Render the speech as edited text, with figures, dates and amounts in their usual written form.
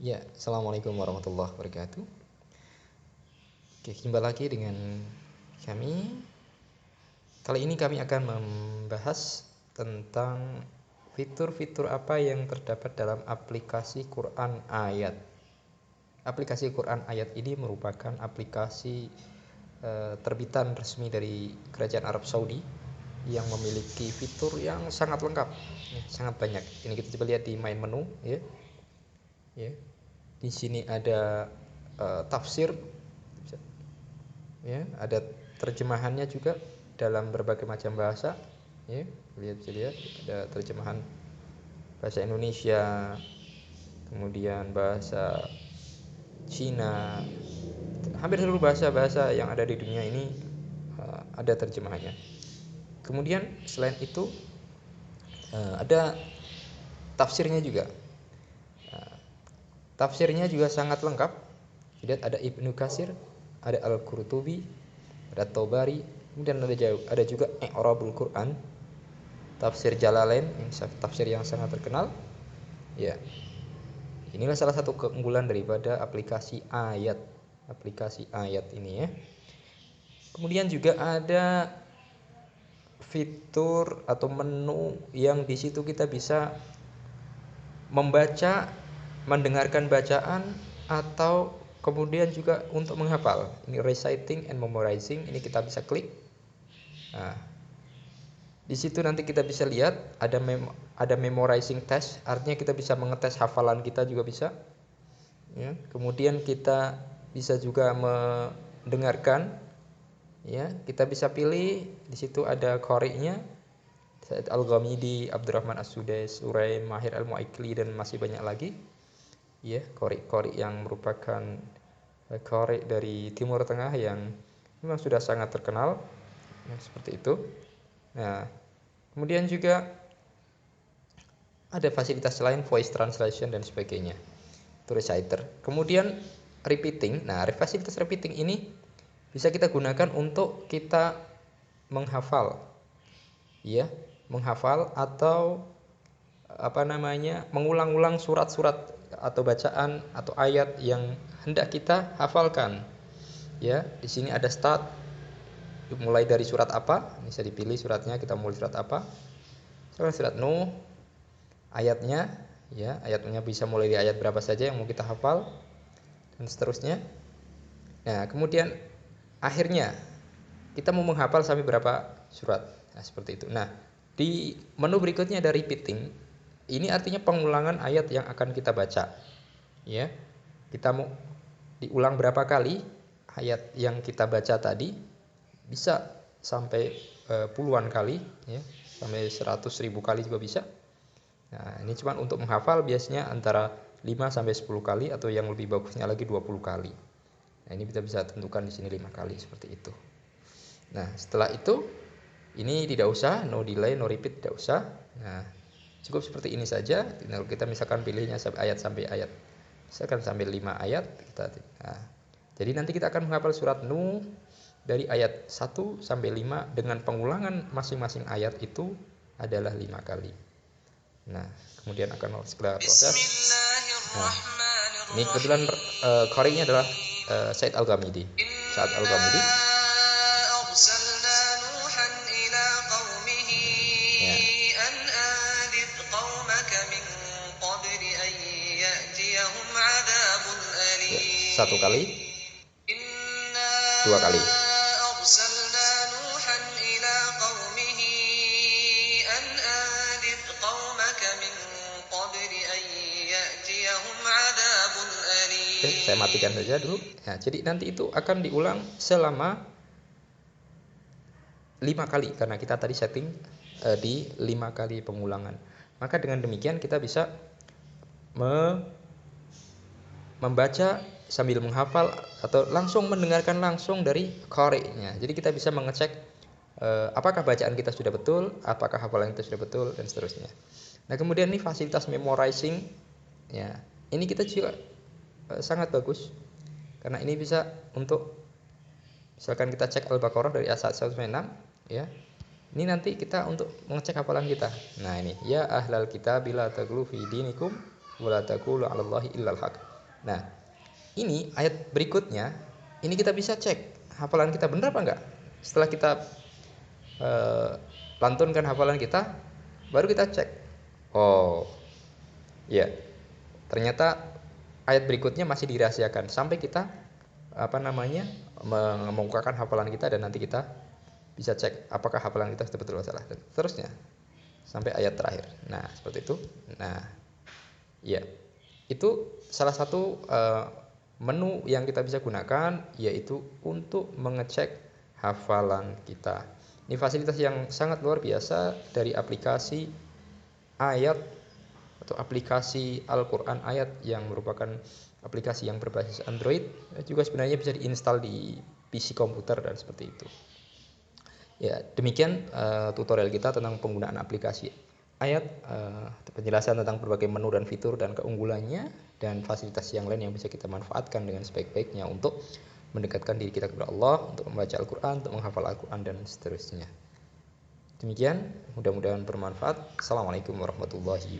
Ya, assalamualaikum warahmatullahi wabarakatuh. Oke, jumpa lagi dengan kami. Kali ini kami akan membahas tentang fitur-fitur apa yang terdapat dalam aplikasi Quran Ayat. Aplikasi Quran Ayat ini merupakan aplikasi terbitan resmi dari Kerajaan Arab Saudi yang memiliki fitur yang sangat lengkap, sangat banyak. Ini kita coba lihat di main menu, ya. Di sini ada tafsir, ya, ada terjemahannya juga dalam berbagai macam bahasa, ya. Lihat ada terjemahan bahasa Indonesia, kemudian bahasa Cina, hampir seluruh bahasa-bahasa yang ada di dunia ini ada terjemahannya. Kemudian selain itu ada tafsirnya juga. Tafsirnya juga sangat lengkap. Lihat ada Ibnu Katsir, ada Al-Qurtubi, ada Tabari, kemudian ada juga I'rabul Quran, tafsir Jalalain, tafsir yang sangat terkenal. Ya. Inilah salah satu keunggulan daripada aplikasi ayat ini, ya. Kemudian juga ada fitur atau menu yang di situ kita bisa membaca, mendengarkan bacaan, atau kemudian juga untuk menghafal. Ini reciting and memorizing, ini kita bisa klik. Nah, di situ nanti kita bisa lihat ada memorizing test, artinya kita bisa mengetes hafalan kita juga bisa. Ya, kemudian kita bisa juga mendengarkan, ya, kita bisa pilih di situ ada qari'nya, Said Al-Ghamidi, Abdurrahman As-Sudais, Uraim, Mahir Al-Mu'ikli, dan masih banyak lagi. Ya, qari yang merupakan qari dari Timur Tengah yang memang sudah sangat terkenal, ya, seperti itu. Nah, kemudian juga ada fasilitas lain, voice translation dan sebagainya. Itu reciter. Kemudian repeating. Nah, fasilitas repeating ini bisa kita gunakan untuk kita menghafal, ya, menghafal atau mengulang-ulang surat-surat atau bacaan atau ayat yang hendak kita hafalkan. Ya, di sini ada start, mulai dari surat apa, bisa dipilih suratnya, kita mulai surat apa. Surat Nuh, ayatnya, ya, ayatnya bisa mulai di ayat berapa saja yang mau kita hafal, dan seterusnya. Nah, kemudian akhirnya kita mau menghafal sampai berapa surat. Nah, seperti itu. Nah, di menu berikutnya ada repeating. Ini artinya pengulangan ayat yang akan kita baca. Ya. Kita mau diulang berapa kali ayat yang kita baca tadi, bisa sampai puluhan kali, ya, sampai 100.000 kali juga bisa. Nah, ini cuma untuk menghafal biasanya antara 5 sampai 10 kali, atau yang lebih bagusnya lagi 20 kali. Nah, ini kita bisa tentukan di sini 5 kali seperti itu. Nah, setelah itu ini tidak usah, no delay, no repeat, tidak usah. Nah, cukup seperti ini saja. Nah, kita misalkan pilihnya ayat sampai ayat, misalkan sampai 5 ayat kita. Nah, jadi nanti kita akan menghafal surat Nuh dari ayat 1 sampai 5 dengan pengulangan masing-masing ayat itu adalah 5 kali. Nah, kemudian akan segera proses. Nah, ini kebetulan qari'nya adalah Said Al-Ghamidi. Said Al-Ghamidi. Ya. Ya, 1 kali, 2 kali. Oke, saya matikan saja dulu. Nah, jadi nanti itu akan diulang selama 5 kali, karena kita tadi setting di 5 kali pengulangan. Maka dengan demikian kita bisa membaca sambil menghafal atau langsung mendengarkan langsung dari qari'nya. Jadi kita bisa mengecek apakah bacaan kita sudah betul, apakah hafalan kita sudah betul, dan seterusnya. Nah, kemudian ini fasilitas memorizing, ya. Ini kita juga sangat bagus, karena ini bisa untuk misalkan kita cek Al-Baqarah dari ayat 1 sampai 6, ya. Ini nanti kita untuk mengecek hafalan kita. Nah, ini ya ahlal kitab la taghlu fi dinikum wa la taqulu 'alallahi illal haq. Nah, ini ayat berikutnya, ini kita bisa cek hafalan kita benar apa enggak. Setelah kita lantunkan hafalan kita, baru kita cek. Oh, ya. Ternyata ayat berikutnya masih dirahasiakan sampai kita mengemukakan hafalan kita, dan nanti kita bisa cek apakah hafalan kita betul atau salah, dan seterusnya sampai ayat terakhir. Nah, seperti itu. Nah, ya. Itu salah satu menu yang kita bisa gunakan, yaitu untuk mengecek hafalan kita. Ini fasilitas yang sangat luar biasa dari aplikasi ayat atau aplikasi Al-Quran Ayat, yang merupakan aplikasi yang berbasis Android, juga sebenarnya bisa diinstal di PC komputer dan seperti itu. Ya, demikian tutorial kita tentang penggunaan aplikasi Ayat, penjelasan tentang berbagai menu dan fitur dan keunggulannya dan fasilitas yang lain yang bisa kita manfaatkan dengan sebaik-baiknya untuk mendekatkan diri kita kepada Allah, untuk membaca Al-Quran, untuk menghafal Al-Quran, dan seterusnya. Demikian, mudah-mudahan bermanfaat. Assalamualaikum warahmatullahi wabarakatuh.